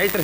ಐತ್ರಿ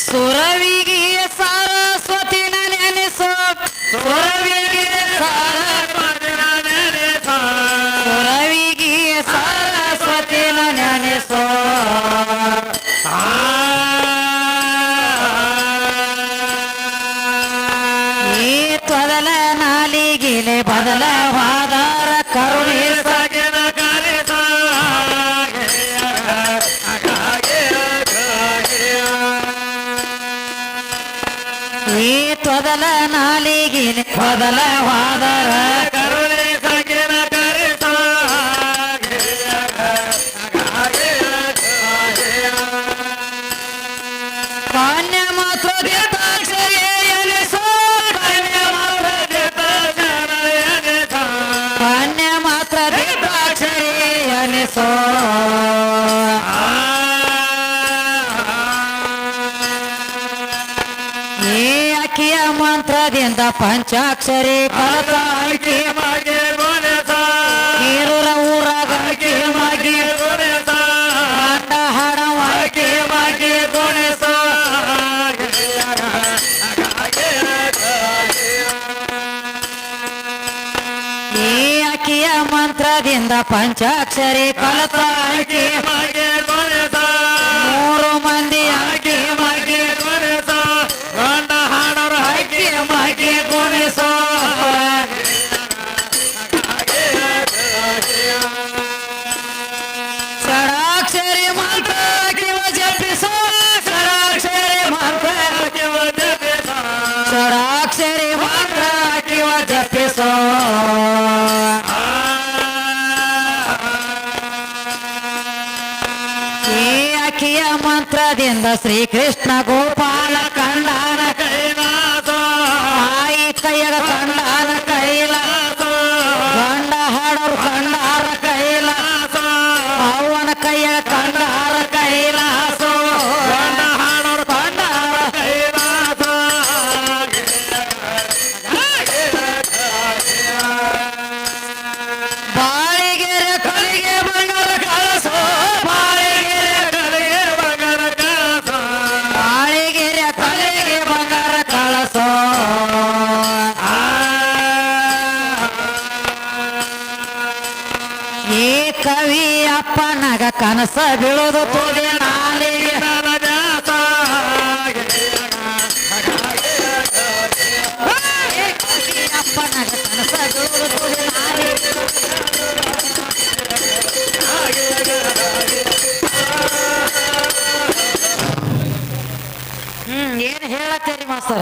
ಸುರವಿಗೆ ಸರಸ್ವತಿನ ನೆನೆಸೋ ಸುರವಿಗೆ ಸುರವಿಗೆ ಸರಸ್ವತಿನ ನೆನೆಸೋ ಈ ತೊದಲ ನಾಲಿಗೆಲೆ ಬದಲವಾದರ ಕರುಣೆ ಈ ತೊದಲ ನಾಲಿಗೆಲೆ ಬದಲವಾದರ ಕರುಣೆ ಸಗಿನ ಕರಿಸ ಕಾನ್ಯ ಮಾತ್ರ ಕಾನ್ಯ ಮಾತ್ರ ಅನಿಸೋ ಈ ಅಕ್ಕಿಯ ಮಂತ್ರದಿಂದ ಪಂಚಾಕ್ಷರಿ ಕಲತ ನೀರೂರ ಊರಾಗ ಮಾಗಿ ಹಾಡ ಹಾಡವಾಗಿ ಮಾಗಿ ಗುಣಿಸ ಈ ಅಕ್ಕಿಯ ಮಂತ್ರದಿಂದ ಪಂಚಾಕ್ಷರಿ ಕಲತ ಮೂರು ಮಂದಿ ಆಗಿ ಮಾಗಿ ಗಂಡ ಹಾಡೋರು ಹಾಕಿ ಮಾಗಿ ಗುಣಿಸೋ ಷಡಾಕ್ಷರಿ ಮಂತ್ರ ಜಪಿಸೋ ಷಡಾಕ್ಷರಿ ಮಂತ್ರ ಷಡಾಕ್ಷರಿ ಮಂತ್ರ ಜಪಿಸೋ ಈ ಅಕ್ಕಿಯ ಮಂತ್ರದಿಂದ ಶ್ರೀಕೃಷ್ಣ ಗೋಪಾಲ ಕಂಡಾನ ಕೈಲಾಸ ತಾಯಿ ಕೈಯಗ ಕಂಡಾನ ಕೈಲಾಸ ಗಂಡ ಹಾಡೋರು ಕಂಡಾರ ಕೈಲಾಸ ಅವನ ಕೈಯಗ ಕಂಡಾರ ಕೈಲಾಸ ಗಂಡ ಹಾಡೋರು ಕಂಡಾರ ಕೈಲಾಸ ಬಾಳಿಗೆರೆ ಕಲಿಗೆ ಬಂಗಾರ ಕಳಸೋ ಬಾಳಿಗೆರೆ ಕಲಿಗೆ ಮಗನ ಕಾಸ ಬಾಳಿಗೆರೆ ಕಲಿಗೆ ಬಂಗಾರ ಕಳಸೋ ಈ ಕವಿ ಅಪ್ಪನಗ ಕನಸ ಬೀಳೋದು ತೋದೆ ನಾಲಿಗೆ ಈ ಕವಿ ಅಪ್ಪನಗ ಕನಸ ಬೀಳೋದು ತೋದೆ ನಾಲಿಗೆ ಏನ್ ಹೇಳತ್ತೀರಿ ಮಾಸ್ತರ್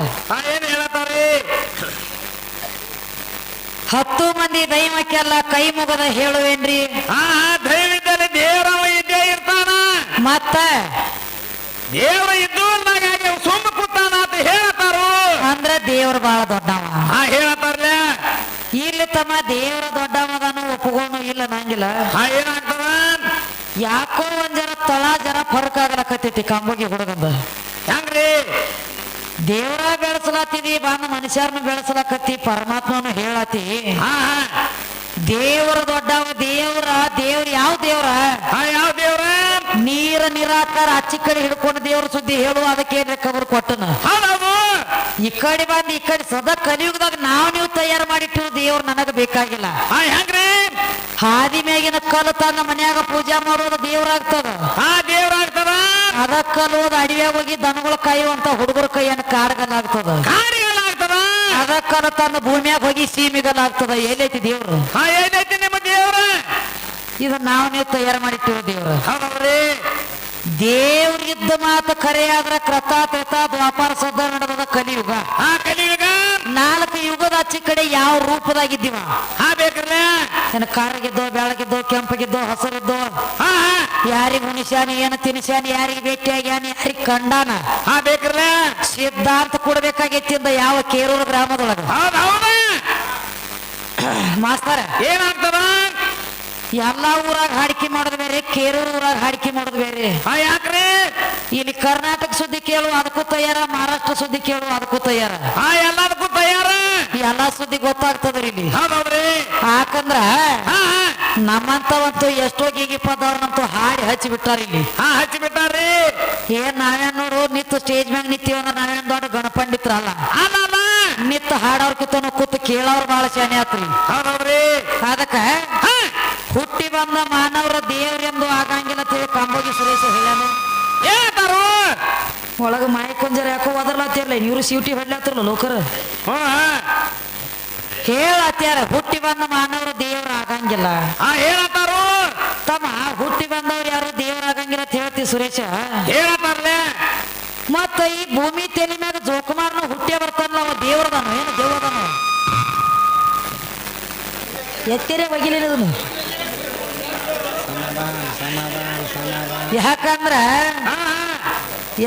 ಏನ್ ಹೇಳತ್ತಾರಿ 10 ಮಂದಿ ದೈವಕ್ಕೆಲ್ಲ ಕೈ ಮುಗದ ಹೇಳುವೇನ್ರಿ ದೈವದಲ್ಲಿ ದೇವರವ ಇದ್ದೇ ಇರ್ತಾನ ಮತ್ತ ದೇವ್ರ ಇದ್ದು ಅಂದಾಗ ಸುಮ್ಮ ಕೂತಾನ ಅಂತ ಹೇಳತ್ತಾರು ಅಂದ್ರ ದೇವ್ರ ಬಾಳ ದೊಡ್ಡವ ಹೇಳತ್ತಾರಲ್ಲ ಇಲ್ಲಿ ತಮ್ಮ ದೇವ್ರ ದೊಡ್ಡವದನ್ನು ಒಪ್ಪಗೋನು ಇಲ್ಲ ನಂಗಿಲ್ಲ ಏನಾಗ್ತದ ಯಾಕೋ ಒಂದ್ ಜರ ತಳ ಜರ ಫರ್ಕ್ ಆಗಲಕತ್ತೈತಿ ಕಂಬಗಿ ಹುಡುಗಂದ ಹೆಂಗ್ರಿ ದೇವ್ರ ಬೆಳೆಸಲಾತಿದಿ ಬಾನ ಮನುಷ್ಯರನ್ನ ಬೆಳೆಸಲಾಕತ್ತಿ ಪರಮಾತ್ಮನು ಹೇಳತಿ ದೇವ್ರ ದೊಡ್ಡವ ದೇವ್ರ ಯಾವ ದೇವ್ರ ಯಾವ ದೇವ್ರ ನೀರ ನಿರಾಕಾರ ಅಚ್ಚಿ ಕಡೆ ಹಿಡ್ಕೊಂಡು ದೇವ್ರ ಸುದ್ದಿ ಹೇಳುವ ಅದಕ್ಕೆ ಕಬರ್ ಕೊಟ್ಟನ ಈ ಕಡೆ ಬಂದು ಈ ಕಡೆ ಸದಾ ಕಲಿಯುಗದಾಗ ನೀವು ತಯಾರು ಮಾಡಿಟ್ಟು ದೇವ್ರು ನನಗ ಬೇಕಾಗಿಲ್ಲ ಹೆಂಗ್ರಿ ಹಾದಿ ಮ್ಯಾಗಿನ ಕಲ್ಲು ತಂದ ಮನ್ಯಾಗ ಪೂಜಾ ಮಾಡೋದು ದೇವ್ರಾಗ್ತದ ದೇವ್ರಾಗ್ತದ ಅದ ಕಲ್ಲೋದ ಅಡಿಯಾಗ ಹೋಗಿ ದನಗಳ ಕಾಯುವಂತ ಹುಡುಗರ ಕೈಯನ್ನ ಕಾಡ್ಗಲ್ಲಾಗ್ತದ ಕಾರ್ಯಗಳಾಗ್ತದ ಅದ ಅದಕ್ಕನ ತನ್ನ ಭೂಮಿಯಾಗ ಹೋಗಿ ಸೀಮಿಗಲಾಗ್ತದ ಎಲ್ಲೈತಿ ದೇವ್ರು ಹಾ ಏನೈತಿ ನಿಮ್ಮ ದೇವ್ರ ಇದನ್ನ ನಾವು ನೀವು ತಯಾರು ಮಾಡಿಟ್ಟಿರೋ ದೇವ್ರು ಹೌದವ್ರಿ ದೇವ್ರಿದ್ದ ಮಾತು ಖರೆ ಆದ್ರ ಕ್ರತ ತ್ರೇತ ದ್ವಾಪಾರ ಸದ್ದ ನಡೆದ ಕಲಿಯುಗ ಹಾ ಕಲಿಯುಗ 4 ಯುಗದ ಆಚೆ ಕಡೆ ಯಾವ ರೂಪದಾಗಿದ್ದೀವ ಹಾ ಬೇಕ್ರಲ್ಲ ಏನ ಕಾರಗಿದ್ದೋ ಬೆಳಗಿದ್ದೋ ಕೆಂಪಗಿದ್ದೋ ಹಸರಿದ್ದೋ ಹಾ ಹಾ ಯಾರಿಗ ಉಣಿಸ್ಯಾನಿ ಏನ ತಿನ್ಸ್ಯಾನಿ ಯಾರಿಗೆ ಭೇಟಿಯಾಗ್ಯಾನಿ ಯಾರಿಗ ಕಂಡಾನ ಹಾ ಬೇಕ್ರಲ್ಲ ಸಿದ್ಧಾಂತ ಕೊಡ್ಬೇಕಾಗೈತಿಂದ ಯಾವ ಕೇರೂರು ಗ್ರಾಮದೊಳಗ ಹೌದೌದ ಮಾಸ್ತರ ಏನಾಗ್ತದ ಎಲ್ಲಾ ಊರಾಗ ಹಾಡಿಕೆ ಮಾಡೋದು ಬೇರೆ ಕೇರೂರು ಊರಾಗ ಹಾಡಿಕೆ ಮಾಡೋದು ಬೇರೆ ಹಾ ಯಾಕ್ರಿ ಇಲ್ಲಿ ಕರ್ನಾಟಕ ಸುದ್ದಿ ಕೇಳು ಅದಕ್ಕೂ ತಯಾರ ಮಹಾರಾಷ್ಟ್ರ ಸುದ್ದಿ ಕೇಳು ಅದಕ್ಕೂ ತಯಾರ ಹಾ ಎಲ್ಲದಕ್ಕೂ ತಯಾರ ಎಲ್ಲಾ ಸುದ್ದಿ ಗೊತ್ತಾಗ್ತದ್ರಿ ಇಲ್ಲಿ ಹೌದೌದ್ರಿ ಯಾಕಂದ್ರ ಹಾ ಹಾ ನಮ್ಮಂತವಂತೂ ಎಷ್ಟೋ ಗೀಗಿ ಪದವ್ರನ್ನಂತೂ ಹಾಡಿ ಹಚ್ಚಿ ಬಿಟ್ಟಾರ ಇಲ್ಲಿ ಹಾ ಹಚ್ಚಿ ಬಿಟ್ಟಾರ್ರಿ ಏನ್ ನಾವೇನ್ ನೋಡು ನಿತ್ತು ಸ್ಟೇಜ್ ಮ್ಯಾಗ ನಿತ್ತೀವ ಅಂದ್ರೆ ನಾವೇನ್ ದೊಡ್ಡ ಗಣಪಂಡಿತ್ರಲ್ಲ ಅಲ್ಲ ನಿತ್ತು ಹಾಡೋರ್ಕಿತನು ಕೂತು ಕೇಳೋರ್ ಬಾಳ ಶಾನೆ ಆತ್ರಿ ಹೌದೌದ್ರಿ ಅದಕ್ಕ ಹಾ ಹುಟ್ಟಿ ಬಂದ ಮಾನವರ ದೇವರೆಂದು ಆಗಂಗಿಲ್ಲ ತಿಳಿ ಕಂಬೋಗಿ ಸುರೇಶ ಹೇಳ್ಯಾನು ಏತಾರು ಒಳಗ ಮಾಯಿ ಕೊಂಜರ ಯಾಕೋ ಒದರ್ಲಾತಿರ್ಲ ಇವ್ರು ಸಿಟಿ ಹೊಡ್ಲಾತಿರ್ಲ ಲೋಕರ ಹೇಳತ್ಯಾರ ಹುಟ್ಟಿ ಬಂದ ಮಾನವರು ದೇವ್ರ ಆಗಂಗಿಲ್ಲ ಹಾ ಹೇಳತ್ತಾರು ತಮ್ಮ ಹುಟ್ಟಿ ಬಂದವ್ರು ಯಾರು ದೇವ್ರ ಆಗಂಗಿಲ್ಲ ಅಂತ ಹೇಳ್ತಿ ಸುರೇಶ ಹೇಳತ್ತಾರ್ಲೆ ಮತ್ತ ಈ ಭೂಮಿ ತೆಲಿ ಮ್ಯಾಗ ಜೋಕುಮಾರ್ನ ಹುಟ್ಟೆ ಬರ್ತಾನಲ್ಲ ಅವ ದೇವ್ರದಾನು ಏನು ದೇವ್ರದಾನು ಎತ್ತಿರೇ ಬಗಿಲಿಲ್ಲ ಇದನ್ನು ಯಾಕಂದ್ರ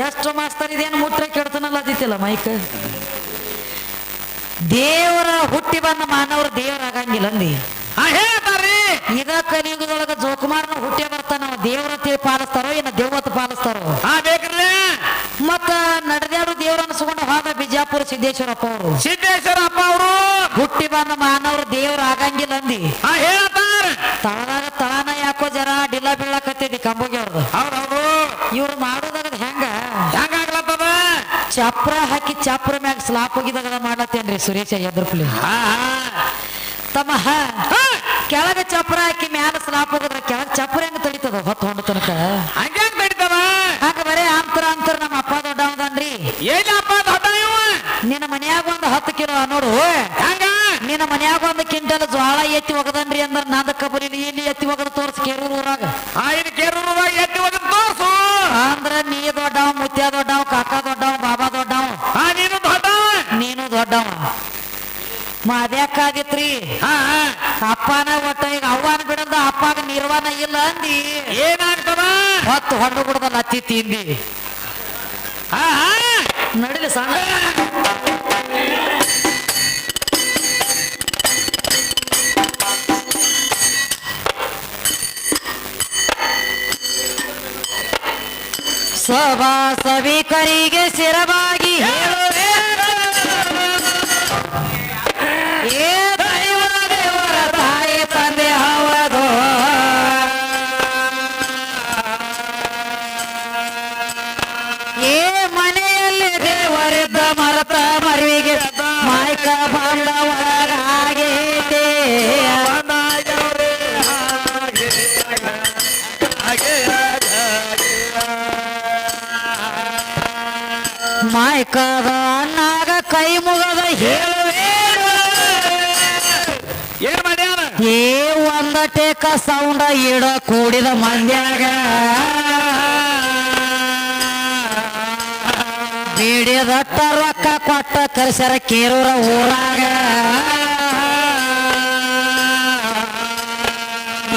ಎಷ್ಟು ಮಾಸ್ತರ್ ಇದೇನು ಮುಟ್ರೆ ಕೆಡ್ತಾನಲ್ಲ ಅದಿತ್ತಿಲ್ಲ ಮೈಕ್ ದೇವರ ಹುಟ್ಟಿ ಬಂದ ಮಾನವರು ದೇವರ ಆಗಂಗಿಲ್ಲ ಅಂದಿ ಹಾ ಹೇಳ್ತಾರ್ರಿ ಇದ ಕಲಿಯುಗದೊಳಗ ಜೋಕುಮಾರ್ನ ಹುಟ್ಟೆ ಬರ್ತಾನ ದೇವರ ತಿಳಿ ಪಾಲಿಸ್ತಾರೋ ಏನ ದೇವತ್ ಪಾಲಿಸ್ತಾರೋ ಹಾ ಬೇಕ್ರಲ್ಲ ಮತ್ತ ನಡೆದಾಡು ದೇವ್ರ ಅನ್ಸ್ಕೊಂಡು ಹೋದ ಬಿಜಾಪುರ ಸಿದ್ದೇಶ್ವರಪ್ಪ ಅವರು ಸಿದ್ದೇಶ್ವರಪ್ಪ ಅವರು ಹುಟ್ಟಿ ಬಂದ ಮಾನವರು ದೇವ್ರ ಆಗಂಗಿಲ್ಲ ಅಂದಿ ಹಾ ಹೇಳತ್ತಾರ ತಳದಾಗ ತಳನ ಯಾಕೋ ಜರ ಡಿಲ್ಲ ಬೀಳಕತ್ತೈತಿ ಕಂಬೋಗಿ ಅವ್ರದ್ದು ಹೌದೌದು ಇವ್ರು ಮಾಡೋದಾಗ ಹೆಂಗ ಹೆಂಗಾಗ್ಲತ್ತದ ಚಪ್ರ ಹಾಕಿ ಚಪ್ರ ಮ್ಯಾಗ ಸ್ಲಾಪ್ ಹೋಗಿದಾಗ ಮಾಡ್ಲತ್ತೇನ್ರಿ ಸುರೇಶ ಎದ್ರಪ್ಲಿ ಹಾ ತಮ್ಮ ಕೆಳಗ ಚಪ್ರ ಹಾಕಿ ಮ್ಯಾಲ ಸ್ಲಾಪ್ ಹೋಗಿದ್ರ ಕೆಳಗ ಚಪ್ರ ಹೆಂಗ ತಡಿತದ ಹೊತ್ತು ಹೊಂಡ ತನಕ ಹಂಗ್ಯಾಂಗ ನಡೀತದ ಹಂಗ ಬರೇ ಅಂತರ ನಮ್ಮ ಅಪ್ಪ ದೊಡ್ಡವದನ್ರಿ ಏನಪ್ಪ ದೊಡ್ಡ ಇವ ನಿನ್ನ ಮನ್ಯಾಗ ಒಂದು 10 ಕಿಲೋ ನೋಡು ಹಂಗ ನಿನ್ನ ಮನ್ಯಾಗ ಒಂದು ಕ್ವಿಂಟಲ್ ಜ್ವಾಳ ಎತ್ತಿ ಒಗದನ್ರಿ ಅಂದ್ರ ನಾದ ಕಬರಿಲಿ ಇಲ್ಲಿ ಎತ್ತಿ ಒಗದ ತೋರ್ಸ್ ಕೇರೂರು ಊರಾಗ ಇದು ಕೇರೂರದಾಗ ಎತ್ತಿ ಹೋಗಿ ತೋರ್ಸು ಅಂದ್ರ ನೀ ದೊಡ್ಡವ ಮುತ್ಯ ದೊಡ್ಡವ ಕಾಕ ದೊಡ್ಡವ ಬಾಬಾ ದೊಡ್ಡವ ಹಾ ನೀನು ದೊಡ್ಡ ನೀನು ದೊಡ್ಡವ ಮಾದ್ಯಾಕಾದಿತ್ರಿ ಅಪ್ಪನ ಒಟ್ಟ ಈಗ ಅವ್ವನ ಬಿಡದ ಅಪ್ಪಾಗ ನಿರ್ವಾಣ ಇಲ್ಲ ಅಂದಿ ಏನಾಗ್ತದ ಹೊತ್ತು ಹೊಂಡು ಬಿಡದಲ್ಲ ಅತ್ತಿ ತಿಂದಿ ಹಾ ನಡಿಲಿ ಸಣ್ಣ ಸಭಾ ಸಭಿಕರಿಗೆ ಶಿರವಾಗಿ ಹೇಳುವೆ ಏ ದೈವರ ದೇವರ ತಾಯಿ ತಂದೆ ಹವದು ಏ ಮನೆಯಲ್ಲಿ ದೇವರಿದ್ದ ಮರತ ಮರಿವಿಗೆ ಮಾಯ್ಕ ಬಂದ ಒಳಗಾಗೈತೆ ಮಾಯ್ಕದ ಅನ್ನಾಗ ಕೈ ಮುಗದ ಹೇಳುವೆ ಏನ್ ಮಾಡ್ಯಾರ ಏ ಒಂದ ಟೇಕ ಸೌಂಡ ಇಡ ಕೂಡಿದ ಮಂದ್ಯಾಗ ಬೇಡಿದಟ್ಟ ರೊಕ್ಕ ಕೊಟ್ಟ ಕರ್ಸರ ಕೇರೂರ ಊರಾಗ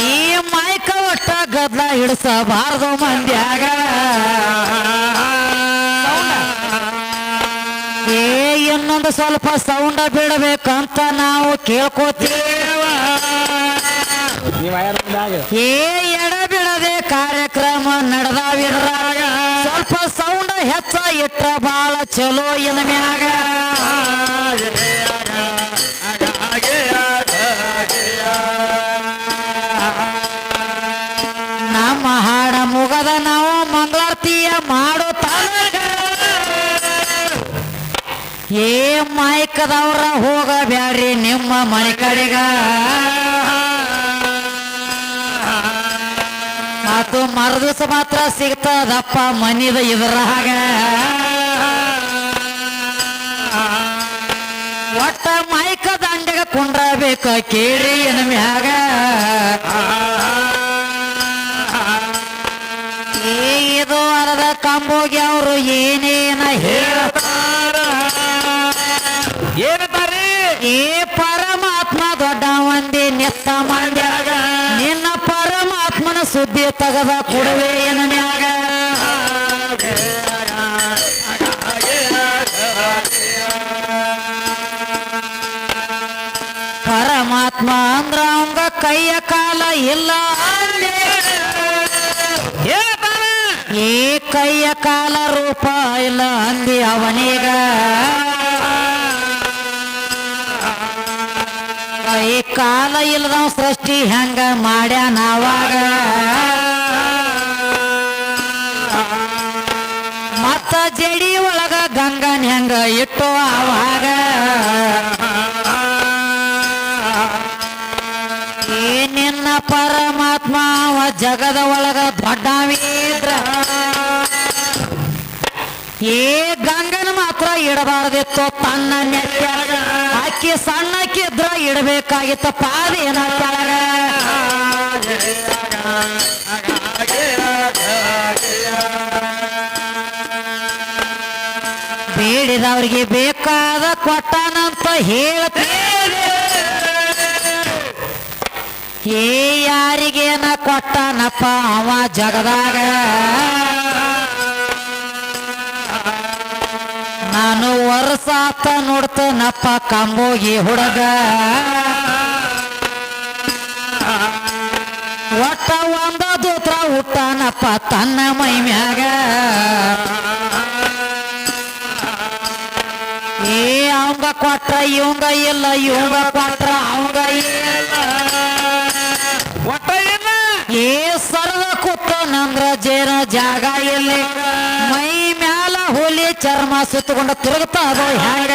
ಈ ಮೈಕ ಒಟ್ಟ ಗದ್ಲ ಹಿಡಿಸಬಾರ್ದು ಮಂದ್ಯಾಗ ಏ ಇನ್ನೊಂದು ಸ್ವಲ್ಪ ಸೌಂಡ ಬಿಡಬೇಕಂತ ನಾವು ಕೇಳ್ಕೋತೀವ ಏ ಎಡ ಬಿಡದೆ ಕಾರ್ಯಕ್ರಮ ನಡೆದಾವಿದ್ರಾಗ ಸ್ವಲ್ಪ ಸೌಂಡ ಹೆಚ್ಚ ಇಟ್ಟ ಬಾಳ ಚಲೋ ಇನ್ ಮ್ಯಾಗ ನಮ್ಮ ಹಾಡ ಮುಗದ ನಾವು ಮಂಗಳಾರತಿಯ ಮಾಡೋ ಏ ಮಾಯ್ಕದವ್ರ ಹೋಗಬ್ಯಾಡ್ರಿ ನಿಮ್ಮ ಮನೆ ಕಡೆಗ ಮತ್ತು ಮರದಿವಸ ಮಾತ್ರ ಸಿಗ್ತದಪ್ಪ ಮನಿದ ಇದ್ರಾಗ ಒಟ್ಟ ಮೈಕ ದಂಡೆಗ ಕುಂಡ್ರಬೇಕ ಕೇಳಿ ಏನ ಮ್ಯಾಗ ಇದು ಅರದ ಕಂಬೋಗಿ ಅವರು ಏನೇನ ಹೇಳ್ತಾರ ಏನಂತಾರೆ ಏ ಪರಮಾತ್ಮ ದೊಡ್ಡ ಮಂದಿ ನೆತ್ತ ಮಂಡ್ಯಾಗ ನಿನ್ನ ಪರಮಾತ್ಮನ ಸುದ್ದಿ ತಗದ ಕೊಡುವೆ ಏನ ಮ್ಯಾಗ ಪರಮಾತ್ಮ ಅಂದ್ರ ಅವಂಗ ಕೈಯ ಕಾಲ ಇಲ್ಲ ಹೇಳ್ತಾನೆ ಏ ಕೈಯ ಕಾಲ ರೂಪ ಇಲ್ಲ ಅಂದಿ ಅವನೀಗ ಕೈ ಕಾಲ ಇಲ್ಲದ ಸೃಷ್ಟಿ ಹೆಂಗ ಮಾಡ್ಯಾನ ಅವಾಗ ಮತ್ತ ಜಡಿ ಒಳಗ ಗಂಗನ್ ಹೆಂಗ ಇಟ್ಟು ಅವಾಗ ಏ ನಿನ್ನ ಪರಮಾತ್ಮ ಅವ ಜಗದ ಒಳಗ ದೊಡ್ಡವಿದ್ರ ಏ ಗಂಗನ ಮಾತ್ರ ಇಡಬಾರ್ದಿತ್ತು ತನ್ನ ನೆಟ್ಟಾಗ ಅಕ್ಕಿ ಸಣ್ಣಕ್ಕಿದ್ರ ಇಡಬೇಕಾಗಿತ್ತು ಪಾದೇನ ಕೆಳಗ ಬೇಡಿದವ್ರಿಗೆ ಬೇಕಾದ ಕೊಟ್ಟನಂತ ಹೇಳ್ತೇನೆ ಏ ಯಾರಿಗೇನ ಕೊಟ್ಟನಪ್ಪ ಅವ ಜಗದಾಗ ನಾನು ವರ್ಷಾತ ನೋಡ್ತನಪ್ಪ ಕಂಬೋಗಿ ಹುಡುಗ ಒಟ್ಟ ಒಂದ ದೂತ್ರ ಹುಟ್ಟನಪ್ಪ ತನ್ನ ಮೈ ಮ್ಯಾಗ ಏ ಅವಂಗ ಕೊಟ್ರ ಇವಂಗ ಇಲ್ಲ ಇವಂಗ ಕೊಟ್ರ ಅವಂಗ ಇಲ್ಲ ಒಟ್ಟ ಇಲ್ಲ ಏ ಸರದ ಕೂತನಂದ್ರ ಜೇನ ಜಾಗ ಎಲ್ಲಿ ಮೈ ಮ್ಯಾಲ ಹುಲಿ ಚರ್ಮ ಸುತ್ತಕೊಂಡು ತಿರುಗುತ್ತದ ಹ್ಯಾಂಗ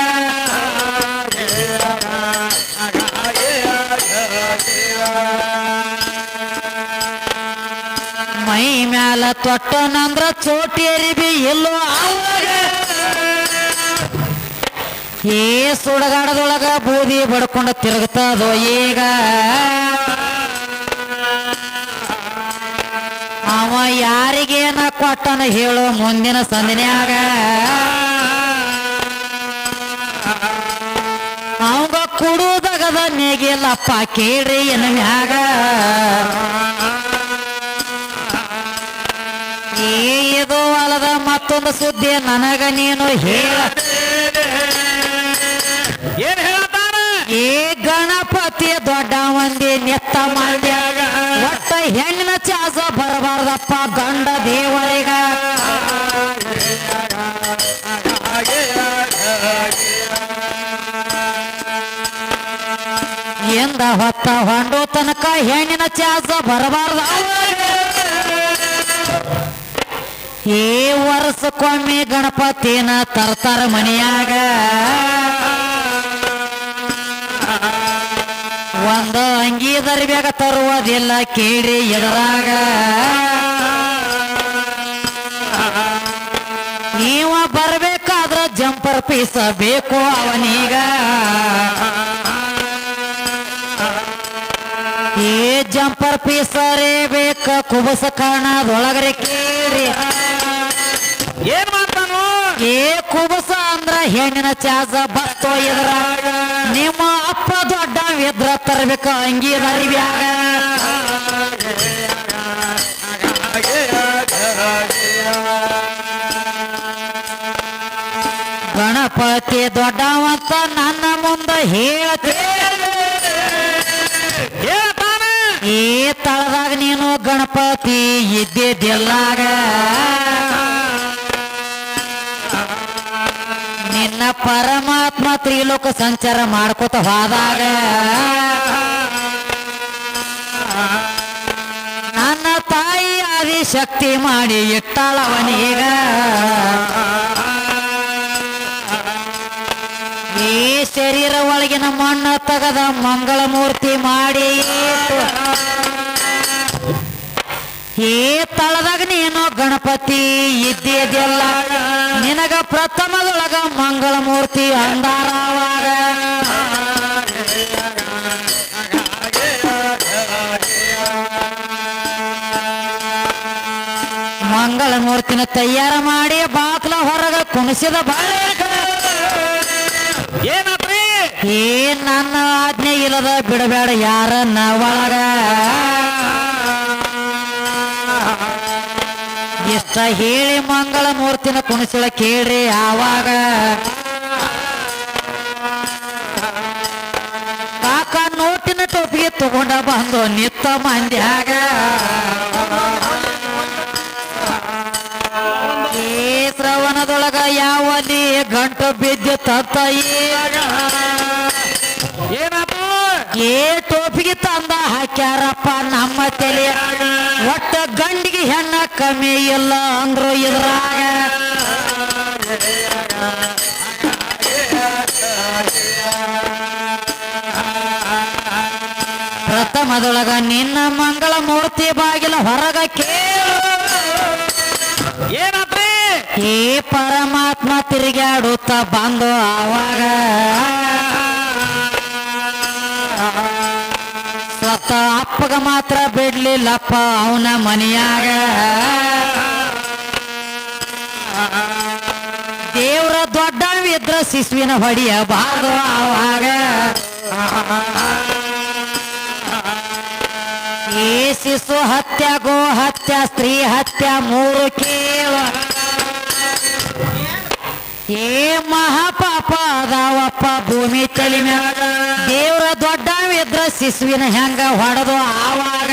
ಮೈ ಮ್ಯಾಲ ತೊಟ್ಟನಂದ್ರ ಚೋಟಿ ಅರಿಬಿ ಎಲ್ಲೋ ಅವಾಗ ಏ ಸುಡಗಾಡದೊಳಗ ಬೂದಿ ಬಡ್ಕೊಂಡು ತಿರುಗುತ್ತದೋ ಈಗ ಅವ ಯಾರಿಗೇನ ಕೊಟ್ಟನ ಹೇಳೋ ಮುಂದಿನ ಸಂದಿನ್ಯಾಗ ಅವಂಗ ಕುಡುದಗದ ನೇಗಿಲ್ಲಪ್ಪ ಕೇಳ್ರಿ ಏನ ಮ್ಯಾಗ ಇದು ಅಲ್ಲದ ಮತ್ತೊಂದು ಸುದ್ದಿ ನನಗ ನೀನು ಹೇಳ ಏನ್ ಹೇಳ್ತಾರ ಏ ಗಣಪತಿ ದೊಡ್ಡ ಮಂದಿ ನೆತ್ತ ಮಾಡ್ಯಾಗ ಒಟ್ಟ ಹೆಣ್ಣಿನ ಚಾಸ ಬರಬಾರ್ದಪ್ಪ ಗಂಡ ದೇವರಿಗ ಎಂದ ಹೊತ್ತ ಹೊಂಡು ತನಕ ಹೆಣ್ಣಿನ ಚಾಸ ಬರಬಾರ್ದ ಏ ವರ್ಷಕ್ಕೊಮ್ಮೆ ಗಣಪತಿನ ತರ್ತಾರ ಮನೆಯಾಗ ಒಂದು ಅಂಗಿ ದರ್ಬ್ಯಾಗ ತರುವುದಿಲ್ಲ ಕೇಳಿ ಎದುರಾಗ ನೀವ ಬರ್ಬೇಕಾದ್ರ ಜಂಪರ್ ಪೀಸ ಬೇಕು ಅವನೀಗ ಏ ಜಂಪರ್ ಪೀಸರೇ ಬೇಕ ಕುಬಸ ಕಾಣದೊಳಗರೆ ಕೇಳಿ ಏನ್ ಮಾಡ್ತಾನು ಏ ಕುಬಸ ಅಂದ್ರ ಹೆಣ್ಣಿನ ಚಾಸ ಬತ್ತೋ ಎದುರಾಗ ನಿಮ್ಮ ಅಪ್ಪ ದೊಡ್ಡ ಇದ್ರ ತರ್ಬೇಕ ಅಂಗಿ ದರ್ಬ್ಯಾಗ ಗಣಪತಿ ದೊಡ್ಡವಂತ ನನ್ನ ಮುಂದೆ ಹೇಳ್ತೇನೆ ಹೇಳ್ತಾನ ಈ ತಳದಾಗ ನೀನು ಗಣಪತಿ ಇದ್ದಿದ್ದಿಲ್ಲಾಗ ನಿನ್ನ ಪರಮಾತ್ಮ ತ್ರಿಲೋಕ ಸಂಚಾರ ಮಾಡ್ಕೋತ ಹೋದಾಗ ನನ್ನ ತಾಯಿ ಆದಿಶಕ್ತಿ ಮಾಡಿ ಇಟ್ಟಾಳವನೀಗ ಈ ಶರೀರ ಒಳಗಿನ ಮಣ್ಣು ತಗದ ಮಂಗಳ ಮೂರ್ತಿ ಮಾಡಿ ಈ ತಳದಾಗ ನೀನು ಗಣಪತಿ ಇದ್ದಿದ್ದಿಲ್ಲ ನಿನಗ ಪ್ರಥಮದೊಳಗ ಮಂಗಳ ಮೂರ್ತಿ ಅಂದಾರವಾಗ ಮೂರ್ತಿನ ತಯಾರ ಮಾಡಿ ಬಾಕ್ಲ ಹೊರಗ ಕುಣಿಸಿದ ಬಳಿಕ ಏನಾತ್ರಿ ಏ ನನ್ನ ಆಜ್ಞೆ ಇಲ್ಲದ ಬಿಡಬೇಡ ಯಾರನ್ನ ಒಳಗ ಇಷ್ಟ ಹೇಳಿ ಮಂಗಳ ಮೂರ್ತಿನ ಕುಣಿಸಲ ಕೇಳ್ರಿ ಆವಾಗ ಕಾಕ ನೋಟಿನ ಟೋಪಿಗೆ ತಗೊಂಡ ಬಂದು ನಿತ್ತ ಮಂದ್ಯಾಗ ಏ ಶ್ರವಣದೊಳಗ ಯಾವಲ್ಲಿ ಗಂಟು ಬಿದ್ದು ತತ್ತ ಏನಾತು ಏ ಟೋಪಿಗೆ ತಂದ ಹಾಕ್ಯಾರಪ್ಪ ನಮ್ಮ ತಲೆ ಒಟ್ಟ ಗಂಡಿಗೆ ಹೆಣ್ಣ ಕಮ್ಮಿ ಇಲ್ಲ ಅಂದ್ರು ಇದ್ರಾಗ ಪ್ರಥಮದೊಳಗ ನಿನ್ನ ಮಂಗಳ ಮೂರ್ತಿ ಬಾಗಿಲ ಹೊರಗ ಕೇಳು ಏನಾತ್ರಿ ಏ ಪರಮಾತ್ಮ ತಿರುಗಾಡುತ್ತ ಬಂದು ಆವಾಗ ಸ್ವತಃ ಅಪ್ಪಗ ಮಾತ್ರ ಬಿಡ್ಲಿಲ್ಲಪ್ಪ ಅವನ ಮನೆಯಾಗ ದೇವ್ರ ದೊಡ್ಡವಿದ್ರ ಶಿಶುವಿನ ಹೊಡಿಯಬಾರದು ಆವಾಗ ಏ ಶಿಶು ಹತ್ಯ ಗೋ ಹತ್ಯ ಸ್ತ್ರೀ ಹತ್ಯ ಮೂರು ಕೇಳ ಏ ಮಹಾಪಾಪ ಅದಾವಪ್ಪ ಭೂಮಿ ತಲೆ ಮ್ಯಾಗ ದೇವ್ರ ದೊಡ್ಡವಿದ್ರ ಶಿಶುವಿನ ಹೆಂಗ ಹೊಡೆದು ಆವಾಗ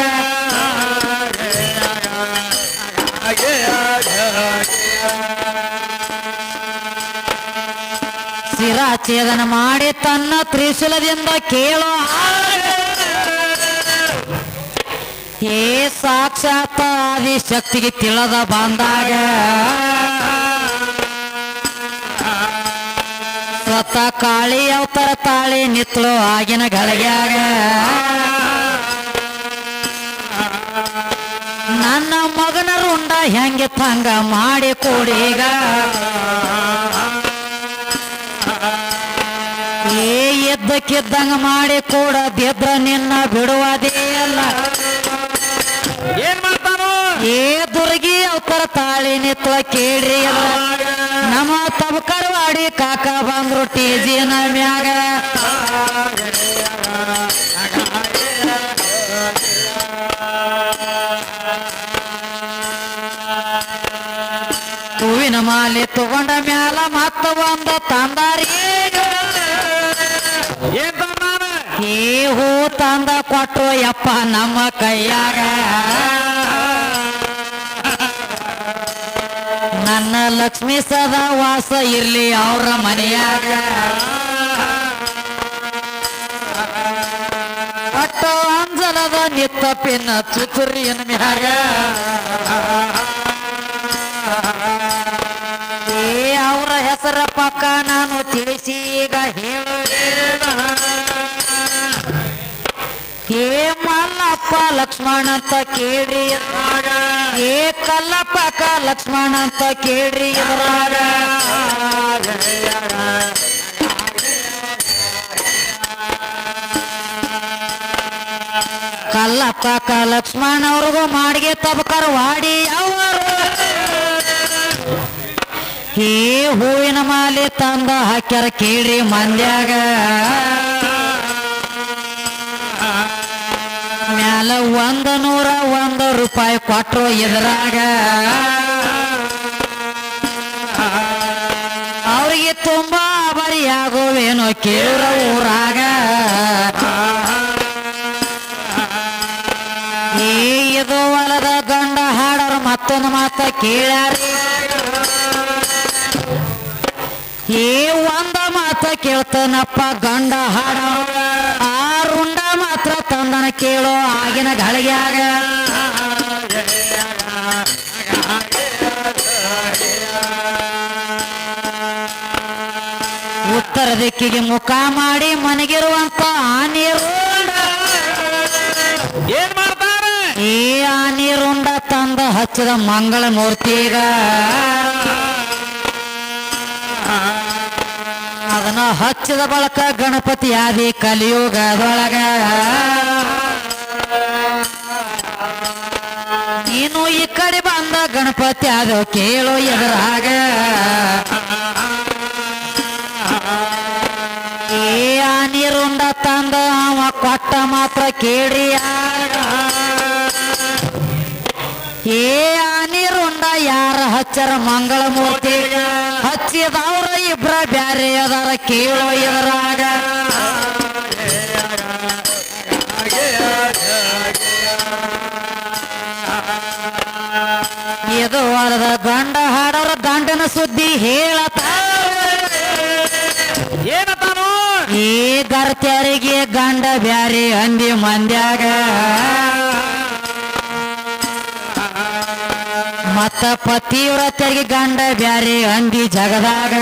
ಶಿರಾಛೇದನ ಮಾಡಿ ತನ್ನ ತ್ರಿಶೂಲದಿಂದ ಕೇಳೋ ಏ ಸಾಕ್ಷಾತ್ ಆದಿಶಕ್ತಿಗೆ ತಿಳಿದ ಬಂದಾಗ ಸ್ವತಃ ಕಾಳಿ ಅವತಾರ ತಾಳಿ ನಿತ್ಳು ಆಗಿನ ಗಳಿಗ್ಯಾಗ ನನ್ನ ಮಗನ ರುಂಡ ಹೆಂಗೆ ತಂಗ ಮಾಡಿ ಕೊಡೀಗ ಏ ಎದ್ದಕ್ಕಿದ್ದಂಗ ಮಾಡಿ ಕೂಡ ಬಿದ್ರ ನಿನ್ನ ಬಿಡುವುದೇ ಅಲ್ಲ ಏನ್ ಮಾಡ್ತಾನು ಏ ದುರ್ಗಿ ಅವತಾರ ತಾಳಿ ನಿತ್ಳ ಕೇಳ್ರಿ ನಮ್ಮ ತಬಕರವಾಡಿ ಕಾಕ ಬಂದ್ರು ಟೇಜಿನ ಮ್ಯಾಗ ಹೂವಿನ ಮಾಲೆ ತಗೊಂಡ ಮ್ಯಾಲ ಮತ್ತ ಒಂದು ತಂದಾರಿ ಏನ್ ತಂದಾನ ಏ ಹೂ ತಂದ ಕೊಟ್ರು ಯಪ್ಪ ನಮ್ಮ ಕೈಯಾಗ ನನ್ನ ಲಕ್ಷ್ಮೀ ಸದಾ ವಾಸ ಇರ್ಲಿ ಅವ್ರ ಮನೆಯಾಗ ಒಟ್ಟು ಅಂಜಲದ ನಿತ್ತ ಪಿನ್ನ ಚುಚುರಿಯನ ಮ್ಯಾಗ ಏ ಅವರ ಹೆಸರ ಪಕ್ಕ ನಾನು ತಿಳಿಸಿ ಈಗ ಹೇಳುವ ಏ ಮಲ್ಲಪ್ಪ ಲಕ್ಷ್ಮಣ ಅಂತ ಕೇಳ್ರಿ ಏ ಕಲ್ಲಪ್ಪಕ್ಕ ಲಕ್ಷ್ಮಣ ಅಂತ ಕೇಳ್ರಿ ಇದ್ರಾಗ ಕಲ್ಲಪ್ಪಕ್ಕ ಲಕ್ಷ್ಮಣ ಅವ್ರಿಗೂ ಮಾಡಿಗೆ ತಬಕರ ವಾಡಿ ಅವರು ಏ ಹೂವಿನ ಮಾಲೆ ತಂದ ಹಾಕ್ಯಾರ ಕೇಳ್ರಿ ಮಂದ್ಯಾಗ ಮ್ಯಾಲ 101 ರೂಪಾಯಿ ಕೊಟ್ರು ಎದುರಾಗ ಅವ್ರಿಗೆ ತುಂಬಾ ಬರಿಯಾಗುವೇನೋ ಕೇಳ್ರ ಊರಾಗ ಏ ಇದು ಹೊಲದ ಗಂಡ ಹಾಡೋರು ಮತ್ತೊಂದು ಮಾತ ಕೇಳ್ಯಾರಿ ಏ ಒಂದ ಮಾತ ಕೇಳ್ತಾನಪ್ಪ ಗಂಡ ಹಾಡ ಆ ರುಂಡ ಮಾತ್ರ ತಂದನ ಕೇಳೋ ಆಗಿನ ಗಳಿಗ್ಯಾಗ ಉತ್ತರ ದಿಕ್ಕಿಗೆ ಮುಖ ಮಾಡಿ ಮನೆಗಿರುವಂತ ಆನೆ ರುಂಡ ಏನ್ ಮಾಡ್ತಾರ ಏ ಆನೆ ರುಂಡ ತಂದ ಹಚ್ಚಿದ ಮಂಗಳ ಮೂರ್ತಿಗ ಅದನ್ನ ಹಚ್ಚಿದ ಬಳಕ ಗಣಪತಿ ಆದಿ ಕಲಿಯುಗದೊಳಗ ನೀನು ಈ ಕಡೆ ಬಂದ ಗಣಪತಿ ಗಣಪತಿ ಅದು ಕೇಳು ಎದುರಾಗ ಏ ಆ ನೀರುಂಡ ತಂದ ಅವ ಕೊಟ್ಟ ಮಾತ್ರ ಕೇಳ್ರಿ ಏ ಆ ನೀರುಂಡ ಯಾರ ಹಚ್ಚರ ಮಂಗಳ ಮೂರ್ತಿ ಹಚ್ಚಿದವ್ರ ಇಬ್ರ ಬ್ಯಾರೆ ಅದಾರ ಕೇಳೋ ಎದುರಾಗ ಇದು ವರದ ಗಂಡ ಹಾಡೋರ ಗಂಡನ ಸುದ್ದಿ ಹೇಳತ ಏನತಾನು ಈ ಗರ್ತ್ಯಾರಿಗೆ ಗಂಡ ಬ್ಯಾರೆ ಅಂದಿ ಮಂದ್ಯಾಗ ಮತ್ತ ಪತಿವ್ರತರಿಗೆ ಗಂಡ ಬ್ಯಾರೆ ಅಂದಿ ಜಗದಾಗ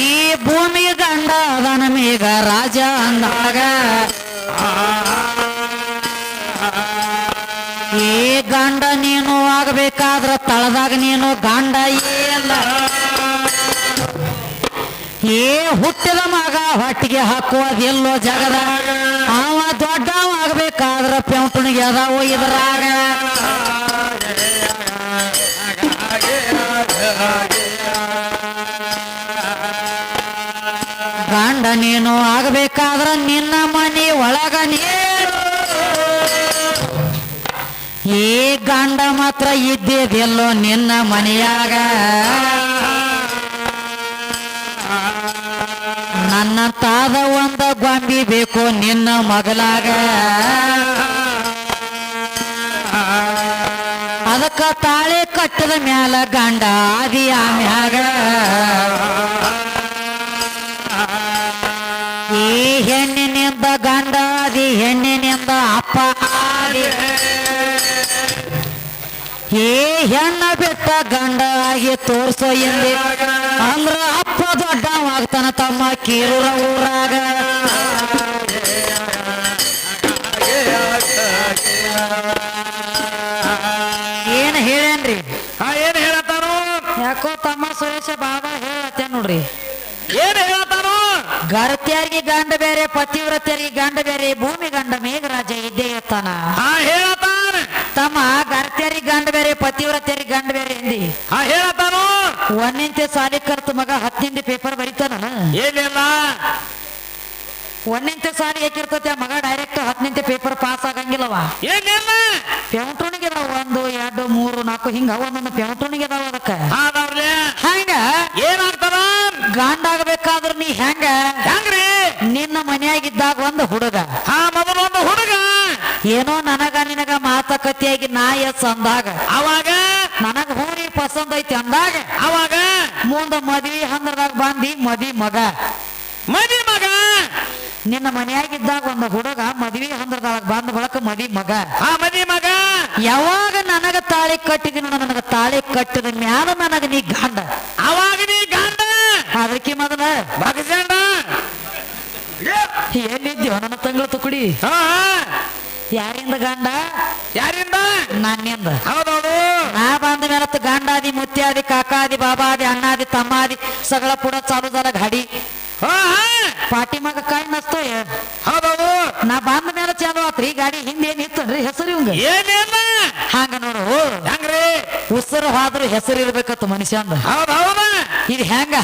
ಈ ಭೂಮಿ ಗಂಡ ಅದನ ಮೇಘ ರಾಜ ಅಂದಾಗ ಈ ಗಂಡ ನೀನು ಆಗಬೇಕಾದ್ರ ತಳದಾಗ ನೀನು ಗಂಡ ಇಲ್ಲ ಏ ಹುಟ್ಟಿದ ಮಗ ಹೊಟ್ಟಿಗೆ ಹಾಕುವುದಿಲ್ಲೋ ಜಗದಾಗ ಅವ ದೊಡ್ಡವ ಆಗಬೇಕಾದ್ರ ಪೆಂಟುಣಿಗೆ ಅದಾವ ಇದ್ರಾಗ ಗಂಡ ನೀನು ಆಗಬೇಕಾದ್ರ ನಿನ್ನ ಮನೆ ಒಳಗ ನೀನು ಈ ಗಂಡ ಮಾತ್ರ ಇದ್ದಿದೆಲ್ಲೋ ನಿನ್ನ ಮನೆಯಾಗ ನನ್ನ ತಾದ ಒಂದ ಗೊಂಬಿ ಬೇಕು ನಿನ್ನ ಮಗಲಾಗ ಅದಕ್ಕ ತಾಳೆ ಕಟ್ಟದ ಮ್ಯಾಲ ಗಂಡ ಆದಿ ಆಮ್ಯಾಗ ಈ ಹೆಣ್ಣಿನಿಂದ ಗಂಡ ಆದಿ ಹೆಣ್ಣಿನಿಂದ ಅಪ್ಪ ಆದಿ ಏ ಹೆಣ್ಣ ಬಿಟ್ಟ ಗಂಡ ಆಗಿ ತೋರ್ಸೋ ಎಂದೆ ಅಂದ್ರ ಅಪ್ಪ ದೊಡ್ಡವಾಗ್ತಾನ ತಮ್ಮ ಕೀರೂರ ಊರಾಗ ಏನ್ ಹೇಳೇನ್ರಿ ಏನ್ ಹೇಳತಾನು ಯಾಕೋ ತಮ್ಮ ಸುರೇಶ ಬಾಬಾ ಹೇಳತ್ತೆ ನೋಡ್ರಿ ಏನ್ ಹೇಳತಾನು ಗರ್ತ್ಯಾರಿಗೆ ಗಂಡ ಬೇರೆ ಪತಿವ್ರತ್ಯರಿಗೆ ಗಂಡ ಬೇರೆ ಭೂಮಿ ಗಂಡ ಮೇಘರಾಜ ಇದ್ದೇ ಇರ್ತಾನ ಹೇಳತಾನ ತಮ್ಮ ಗರ್ತ್ಯಾರಿಗೆ ಗಂಡ ಬೇರೆ ಪತಿವ್ರತ್ಯರಿಗೆ ಗಂಡ ಬೇರೆ ಎಂದಿ ಹೇಳತಾನು ಒಂದಿಂತೆ ಸಾಲಿ ಕರ್ತ ಮಗ 10 ಪೇಪರ್ ಬರೀತಾನ ಏನಿಲ್ಲ ಒಂದಿಂತೆ ಸಾಲಿ ಯಾಕಿರ್ತತಿ ಆ ಮಗ ಡೈರೆಕ್ಟ್ 10 ಪೇಪರ್ ಪಾಸ್ ಆಗಂಗಿಲ್ಲವ ಏನಿಲ್ಲ ಪೆಂಟೋಣಿಗೆ ಅದಾವ 1 2 3 4 ಹಿಂಗ ಒಂದೊಂದು ಪೆಂಟೋಣಿಗೆ ಅದಾವ ಅದಕ್ಕ ಹಂಗ ಏನಾಗ್ತದ ಗಂಡ ಆಗಬೇಕಾದ್ರ ನೀ ಹೆಂಗ ಹೆಂಗ್ರಿ ನಿನ್ನ ಮನೆಯಾಗಿದ್ದಾಗ ಒಂದು ಹುಡುಗ ಮೊದಲೊಂದು ಹುಡುಗ ಏನೋ ನನಗ ನಿನಗ ಮಾತುಕತೆಯಾಗಿ ನಾ ಎಸ್ ಅಂದಾಗ ಅವಾಗ ನನಗ ಹೂರಿ ಪಸಂದ್ ಐತಿ ಅಂದಾಗ ಅವಾಗ ಮುಂದ ಮದ್ವಿ ಹಂದ್ರದಾಗ ಬಂದಿ ಮದಿ ಮಗ ನಿನ್ನ ಮನೆಯಾಗಿದ್ದಾಗ ಒಂದು ಹುಡುಗ ಮದ್ವಿ ಹಂದ್ರದಾಗ ಬಂದ ಬಳಕ ಮದಿ ಮಗ ಯಾವಾಗ ನನಗ ತಾಳಿ ಕಟ್ಟಿದಿನ ನನಗ ತಾಳಿ ಕಟ್ಟಿದ ಮ್ಯಾಲ ನನಗ ನೀ ಗಂಡ ಅವಾಗ ನೀ ಗಂಡ ಅದಕ್ಕೆ ಮೊದಲ ಭಗಸಂಡ ಎಲ್ಲಿದ್ಯೋ ನನ್ನ ತಂಗಳ ತುಕುಡಿ ಯಾರಿಂದ ಗಂಡ ಯಾರಿಂದ ನನ್ನಿಂದ ಹೌದೌದು ನಾ ಬಂದ ಮೇಲೆ ಗಂಡಾದಿ ಮುತ್ಯಾದಿ ಕಾಕಾದಿ ಬಾಬಾದಿ ಅಣ್ಣಾದಿ ತಮ್ಮಾದಿ ಸಗಳ ಪುಡ ಚಾಲು झाला गाडी ಪಾಟಿಮಾಗ ಕಾಯಿ ನಸ್ತು ಹೌದೌದು ನಾ ಬಂದ ಮೇಲೆ ಚಾಲು ಆತ್ರಿ ಗಾಡಿ ಹಿಂದೆ ಏನಿತ್ತನ್ರಿ ಹೆಸರು ಇವಂಗ ಏನೇನ ಹಂಗ ನೋಡು ಹೆಂಗ್ರಿ ಉಸಿರು ಹೋದ್ರು ಹೆಸರು ಇರ್ಬೇಕತ್ತು ಮನುಷ್ಯಂದ ಹೌದೌದ ಇದು ಹೆಂಗ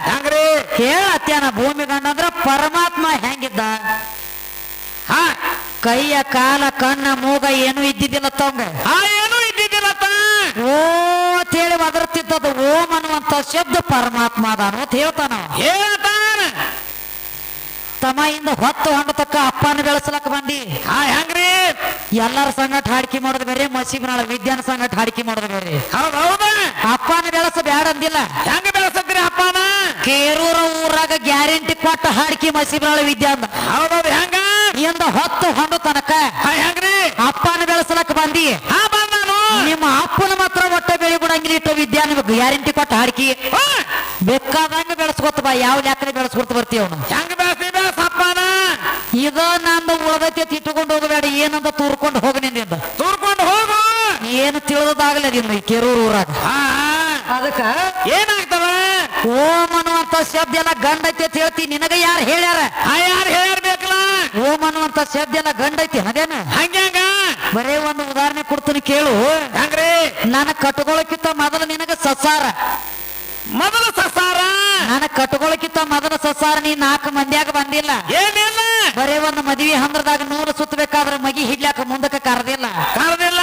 ಹೆಂಗ್ರಿ ಹೇಳತ್ಯಾನ ಭೂಮಿ ಗಂಡ ಅಂದ್ರ ಪರಮಾತ್ಮ ಹೆಂಗಿದ್ದ ಕೈಯ ಕಾಲ ಕಣ್ಣ ಮೂಗ ಏನು ಇದ್ದಿದ್ದಿಲ್ಲ ತವಂಗ ಏನು ಇದ್ದಿದ್ದಿಲ್ಲತ್ತ ಓ ಅಂತ ಹೇಳಿ ಒದರ್ತಿದ್ದದು ಓಂ ಅನ್ನುವಂತ ಶಬ್ದ ಪರಮಾತ್ಮ ಅದಾನು ಅಂತ ಹೇಳ್ತಾನ ಹೇಳ್ತಾನ ತಮಯಿಂದ ಹೊತ್ತು ಹೊಂಡತಕ್ಕ ಅಪ್ಪನ ಬೆಳೆಸಲಕ್ಕ ಬಂದಿ ಹೆಂಗ್ರಿ ಎಲ್ಲರ ಸಂಗಟ ಹಾಡಿಕೆ ಮಾಡೋದು ಬೇರೆ ಮಸೀಬ್ನಾಳ ವಿದ್ಯಾನ ಸಂಗಟ ಹಾಡಿಕೆ ಮಾಡೋದು ಬೇರೆ ಹೌದೌದ ಅಪ್ಪನ ಬೆಳೆಸ ಬ್ಯಾಡ ಅಂದಿಲ್ಲ ಹೆಂಗ ಬೆಳೆಸತ್ರಿ ಅಪ್ಪನ ಕೇರೂರ ಊರಾಗ ಗ್ಯಾರಂಟಿ ಕೊಟ್ಟ ಹಾಡಿಕೆ ಮಸೀಬ್ನಾಳ ವಿದ್ಯಾ ಅಂದ ಹೌದೌದು ಹೆಂಗ ಇಂದ ಹೊತ್ತು ಹೊಂಡ ತನಕ ಹೆಂಗ್ರಿ ಅಪ್ಪನ ಬೆಳೆಸಲಕ್ಕ ಬಂದಿ ಬಂದಾನು ನಿಮ್ಮ ಅಪ್ಪನ ಮಾತ್ರ ಒಟ್ಟ ಬೆಳಿ ಬಿಡಂಗಿಲ್ಲ ಇಟ್ಟು ವಿದ್ಯಾ ನಿಮಗೆ ಗ್ಯಾರಂಟಿ ಕೊಟ್ಟ ಹಾಡಿಕೆ ಬೇಕಾದಂಗ ಬೆಳೆಸ್ಕೊತ ಬಾ ಯಾವ ಲೆಕ್ಕನೆ ಬೆಳೆಸ್ಕೊತ ಬರ್ತೀವಿ ಅವನು ಹೆಂಗ ಬೆಳೆಸಿದ ಸಪ್ಪನ ಇದ ನಂದು ಉಳದೈತಿ ಇಟ್ಟುಕೊಂಡು ಹೋಗಬೇಡ ಏನಂತ ತೂರ್ಕೊಂಡು ಹೋಗ ನಿಂದ ತೂರ್ಕೊಂಡು ಹೋಗು ಏನು ತಿಳಿದಾಗಲ್ಲ ನಿನ್ನ ಕೇರೂರು ಊರಾಗ ಅದಕ್ಕ ಏನಾಗ್ತವ ಓಂ ಅನ್ನುವಂತ ಶಬ್ದ ಎಲ್ಲ ಗಂಡ ಐತಿ ಅಂತ ಹೇಳ್ತಿ ನಿನಗ ಯಾರು ಹೇಳ್ಯಾರ ಯಾರು ಹೇಳ್ಬೇಕಲ್ಲ ಓಂ ಅನ್ನುವಂತ ಶಬ್ದ ಎಲ್ಲ ಗಂಡ ಐತಿ ಅದೇನ ಹಂಗ್ಯಾಂಗ ಬರೇ ಒಂದು ಉದಾಹರಣೆ ಕೊಡ್ತೀನಿ ಕೇಳು. ಹೆಂಗ್ರಿ? ನಾನು ಕಟ್ಕೊಳ್ಳೋಕ್ಕಿಂತ ಮೊದಲು ನಿನಗ ಸಸಾರ, ಮೊದಲು ಸಸಾರ. ನಾನು ಕಟ್ಕೊಳ್ಳೋಕ್ಕಿಂತ ಮೊದಲು ಸಸಾರ ನೀ 4 ಮಂದಿಯಾಗ ಬಂದಿಲ್ಲ. ಏನಿಲ್ಲ, ಬರೇ ಒಂದು ಮದುವೆ ಹಂದ್ರದಾಗ 100 ಸುತ್ತಬೇಕಾದ್ರೆ ಮಗಿ ಹಿಡ್ಲಾಕ ಮುಂದಕ್ಕೆ ಕರೆದಿಲ್ಲ. ಕರೆದಿಲ್ಲ.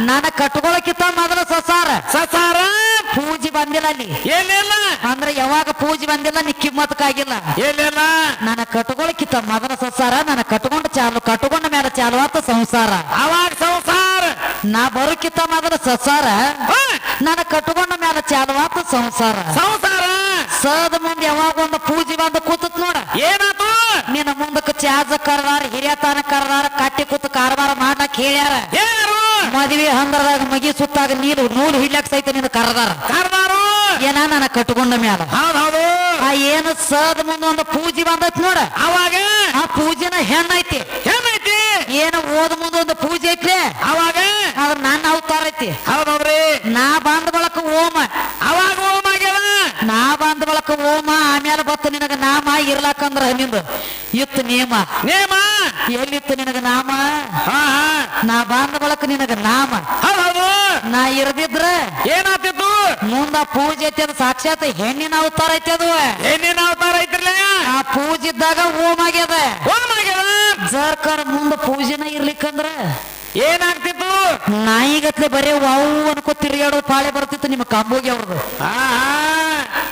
ನಾನು ಕಟ್ಕೊಳ್ಳೋಕ್ಕಿಂತ ಮೊದಲು ಸಸಾರ, ಸಸಾರ. ಪೂಜೆ ಬಂದಿಲ್ಲ ಅಲ್ಲಿ. ಏನಿಲ್ಲ ಅಂದ್ರೆ ಯಾವಾಗ ಪೂಜೆ ಬಂದಿಲ್ಲ ನೀ ಕಿಮ್ಮತ್ಕಾಗಿಲ್ಲ. ಏನಿಲ್ಲ. ನಾನು ಕಟ್ಕೊಳ್ಳೋಕ್ಕಿಂತ ಮೊದಲ ಸಸಾರ, ನಾನು ಕಟ್ಕೊಂಡ ಮೇಲೆ ಚಾಲು ಆತ ಸಂಸಾರ. ಅವಾಗ ಸಂಸಾರ. ನಾ ಬರೋಕ್ಕಿಂತ ಮೊದಲ ಸಸಾರ, ನಾನು ಕಟ್ಕೊಂಡ ಮೇಲೆ ಚಾಲು ಆತ ಸಂಸಾರ. ಸಂಸಾರ. ಸದ ಮುಂದೆ ಯಾವಾಗ ಒಂದು ಪೂಜೆ ಬಂದು ಕೂತತ್ ನೋಡ, ಏನಾತು? ನಿನ್ನ ಮುಂದಕ್ಕೆ ಚಾಜ ಕರ್ದಾರ, ಹಿರಿಯತಾನ ಕರ್ದಾರ, ಕಟ್ಟಿ ಕೂತು ಕಾರವಾರ ಮಾಡ್ಲಕ್ ಹೇಳ್ಯಾರ. ಯಾರು? ಮದುವೆ ಹಂದ್ರದಾಗ ಮಗಿ ಸುತ್ತಾಗ ನೂಲು ಹಿಡ್ಲಕ್ ಸಹಿತ ನಿನ್ನ ಕರ್ದಾರ. ಕರ್ದಾರು. ಏನ ನಾನು ಕಟ್ಕೊಂಡ ಮ್ಯಾಲ ಹೌದೌದು. ಆ ಏನು ಸದ ಮುಂದೆ ಒಂದು ಪೂಜೆ ಬಂದೈತ್ ನೋಡ, ಅವಾಗ ಆ ಪೂಜೆನ ಹೆಣ್ಣೈತಿ. ಏನೈತಿ? ಏನು ಓದ ಮುಂದೆ ಒಂದು ಪೂಜೆ ಐತ್ಲೆ, ಅವಾಗ ಅದ್ರ ನನ್ನ ಅವತಾರ ಐತಿ. ಹೌದೌದ್ರಿ. ನಾ ಬಂದ ಬಳಕ ಓಮ, ಅವಾಗ ಓಮ್ ಆಗ್ಯಾವ. ನಾ ಬಂದ ಬಳಕ ಓಮ, ಆಮೇಲೆ ಬತ್ತ ನಿನಗ ನಾಮ ಇರ್ಲಾಕಂದ್ರ ನಿಂದು ಇತ್ತು ನೇಮ. ನೇಮ ಎಲ್ಲಿತ್ತು ನಿನಗ ನಾಮ? ಹಾ ಹಾ. ನಾ ಬಂದ ಬಳಕ ನಿನಗ ನಾಮ. ಹೌದೌದು. ನಾ ಇರದಿದ್ರ ಏನಾತಿತ್ತು? ಮುಂದ ಪೂಜೆ ಐತಿ, ಅದು ಸಾಕ್ಷಾತ್ ಹೆಣ್ಣಿನ ಅವತಾರ ಐತಿ. ಅದು ಹೆಣ್ಣಿನ ಅವತಾರ ಐತ್ರಲ್ಲ. ಆ ಪೂಜೆ ಇದ್ದಾಗ ಓಮ್ ಆಗ್ಯದ. ಓಮ್ ಆಗ್ಯಾವ. ಜರ್ಕರ್ ಮುಂದ ಪೂಜೆನ ಇರ್ಲಿಕ್ಕಂದ್ರ ಏನಾಗ್ತಿತ್ತು? ನಾಯಿಗತ್ಲೆ ಬರೇ ವಾವು ಅನ್ಕೋ ತಿರುಗಾಡೋದು ಪಾಳೆ ಬರ್ತಿತ್ತು ನಿಮ್ಮ ಕಾಂಬೋಗಿ ಅವ್ರದ್ದು. ಹಾ ಹಾ.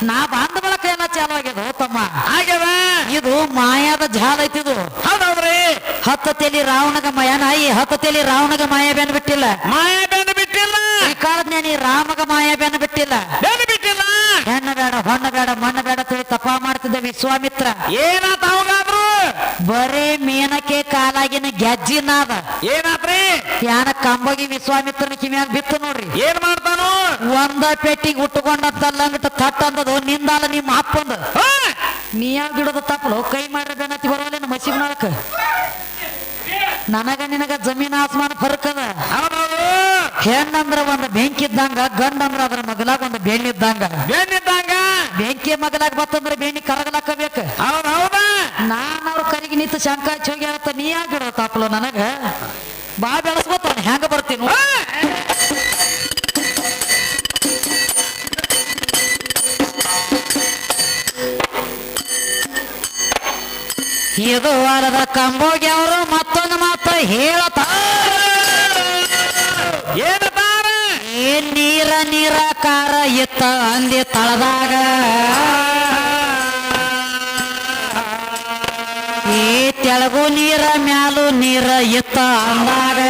ನಾ ಬಂದ ಬಳಕ ಎಲ್ಲ ಚಾಲು ಆಗ್ಯದ ತಮ್ಮ. ಆಗ್ಯಾವ. ಇದು ಮಾಯಾದ ಜಾಲ ಐತಿದು. ಹೌದೌದ್ರಿ. 10 ತಲಿ ರಾವಣಗ ಮಾಯ ನಾಯಿ, 10 ತಲಿ ರಾವಣಗ ಮಾಯ ಬೆನ್ ಬಿಟ್ಟಿಲ್ಲ. ಮಾಯ ಬೆನ್ನು ಬಿಟ್ಟಿಲ್ಲ. ಈ ಕಾಲಜ್ಞಾನಿ ರಾಮಗ ಮಾಯ ಬೆನ್ ಬಿಟ್ಟಿಲ್ಲ. ಬೆನ್ನು ಬಿಟ್ಟಿಲ್ಲ. ಹೆಣ್ಣ ಬೇಡ, ಹೊಣ್ಣ ಬೇಡ, ಮಣ್ಣ ಬೇಡ ತಿಳಿ ತಪ ಮಾಡ್ತಿದ್ದ ವಿಶ್ವಾಮಿತ್ರ. ಏನಾತ ಅವಾಗಾದ್ರು? ಬರೇ ಮೇನಕೆ ಕಾಲಾಗಿನ ಗೆಜ್ಜಿನಾದ. ಏನಾತ್ರಿ? ಯಾನ ಕಂಬೋಗಿ ವಿಶ್ವಾಮಿತ್ರನ ಕಿವಿಯಾಗ ಬಿತ್ತು ನೋಡ್ರಿ. ಏನ್ ಮಾಡ್ತಾನು? ಒಂದ ಪೆಟ್ಟಿಗೆ ಉಟ್ಟುಕೊಂಡಂತ ತಟ್ ಅಂದದು ನಿಂದಾಲ ನಿಮ್ಮ ಅಪ್ಪಂದು. ನೀ ಯಾವ್ದು ಗಿಡದ ತಪ್ಪಲು ಕೈ ಮಾಡ್ರೆ ಬೆನ್ನತ್ತಿ ಬರೋಲ್ಲ ಮಸೀಬ್ ನಾಳಕ. ನನಗ ನಿನಗ ಜಮೀನ್ ಆಸ್ಮಾನ ಫರ್ಕ್ ಅದ. ಹೌದೌದು. ಹೆಣ್ಣಂದ್ರ ಒಂದು ಬೆಂಕಿ ಇದ್ದಂಗ, ಗಂಡಂದ್ರ ಅದ್ರ ಮಗಲಾಗ ಒಂದು ಬೆಣ್ಣಿ ಇದ್ದಂಗ. ಬೆನ್ನಿದ್ದಂಗ. ಬೆಂಕಿ ಮಗಲಾಗ ಬತ್ತಂದ್ರ ಬೆಣ್ಣಿ ಕರಗಲಾಕಬೇಕ. ಹೌದೌದ. ನಾನ್ ಅವ್ರ ಕರಿಗೆ ನಿಂತು ಶಂಕ ಚೋಗಿ ಹೇಳ್ತ ನೀ ಯಾಕೆ ಗಿಡದ ತಪ್ಪಲು ನನಗ ಬಾ ಬೆಳೆಸ್ಬೋತಾನ ಹೆಂಗ ಬರ್ತೀನಿ. ಇದು ವಾರದ ಕಂಬೋಗಿ ಅವರು ಮತ್ತೊಂದು ಮಾತು ಹೇಳತಾರ. ಏನತಾರ? ನೀರ ಕಾರ ಇತ್ತ ಅಂದಿ ತಳದಾಗ, ಈ ತೆಳಗು ನೀರ ಮ್ಯಾಲು ನೀರ ಇತ್ತ ಅಂದಾಗ,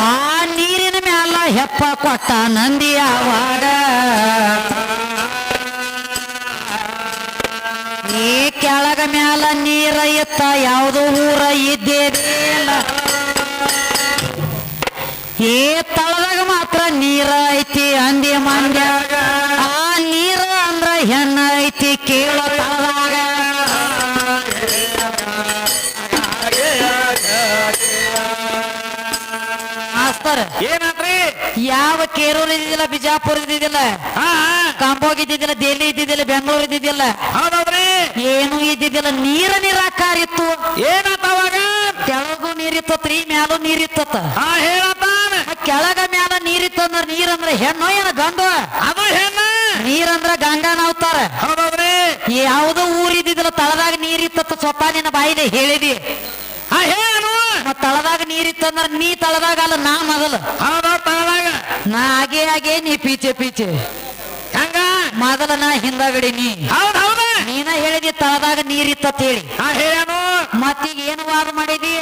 ಆ ನೀರಿನ ಮ್ಯಾಲ ಹೆಪ್ಪ ಕೊಟ್ಟ ನಂದಿ ಆವಾಗ, ಈ ಕೆಳಗ ಮ್ಯಾಲ ನೀರ ಇತ್ತ ಯಾವುದು ಊರ ಇದ್ದೇದಿಲ್ಲ, ಈ ತಳದಾಗ ಮಾತ್ರ ನೀರ ಐತಿ ಅಂದಿ ಮಂಡ್ಯಾಗ, ಆ ನೀರ ಅಂದ್ರ ಹೆಣ್ಣ ಐತಿ ಕೇಳೋ ತಳದಾಗ. ಮಾಸ್ತರ್ ಏನಾತ್ರಿ? ಯಾವ ಕೇರೂರು ಇದ್ದಿದ್ದಿಲ್ಲ, ಬಿಜಾಪುರ ಇದ್ದಿದ್ದಿಲ್ಲ, ಹಾ ಹಾ. ಕಾಂಬೋಗಿ ಇದ್ದಿದ್ದಿಲ್ಲ, ದೆಹಲಿ ಇದ್ದಿದ್ದಿಲ್ಲ, ಬೆಂಗಳೂರು ಇದ್ದಿದ್ದಿಲ್ಲ, ಹೌದೌದ್ರಿ. ಏನು ಇದ್ದಿದ್ದಿಲ್ಲ. ನಿರಾಕಾರ ಇತ್ತು. ಏನಾತ ಅವಾಗ? ಕೆಳಗೂ ನೀರಿತ್ತತ್ರಿ, ಮ್ಯಾಲೂ ನೀರಿತ್ತ. ಹಾ ಹೇಳತಾನ. ಕೆಳಗ ಮ್ಯಾಲ ನೀರಿತ್ತಂದ್ರ ನೀರಂದ್ರ ಹೆಣ್ಣು ಏನ ಗಂಡು? ಅದು ಹೆಣ್ಣ. ನೀರಂದ್ರ ಗಂಗಾನ ಅವತಾರ. ಹೌದೌದ್ರಿ. ಯಾವುದೋ ಊರಿದ್ದಿದ್ದಿಲ್ಲ, ತಳದಾಗ ನೀರಿತ್ತ ಸ್ವಪ್ಪ ನಿನ್ನ ಬಾಯಿಲೆ ಹೇಳಿದಿ. ಹಾ ಹೇಳು. ಮತ್ ತಳದಾಗ ನೀರಿತ್ತಂದ್ರ ನೀ ತಳದಾಗ ಅಲ್ಲ, ನಾ ಮೊದಲು. ಹೌದೌದ್ ತಳದಾಗ. ನಾ ಹಾಗೆ ನೀ ಪೀಚೆ ಪೀಚೆ. ಹಂಗ ಮೊದಲ ನಾ ಹಿಂದಗಡಿ ನೀ. ಹೌದ್ ಹೌದ. ನೀನ ಹೇಳಿದಿ ತಳದಾಗ ನೀರಿತ್ತ ಹೇಳಿ. ಹಾ ಹೇಳನು. ಮತ್ತೀಗ ಏನು ವಾದ ಮಾಡಿದಿ?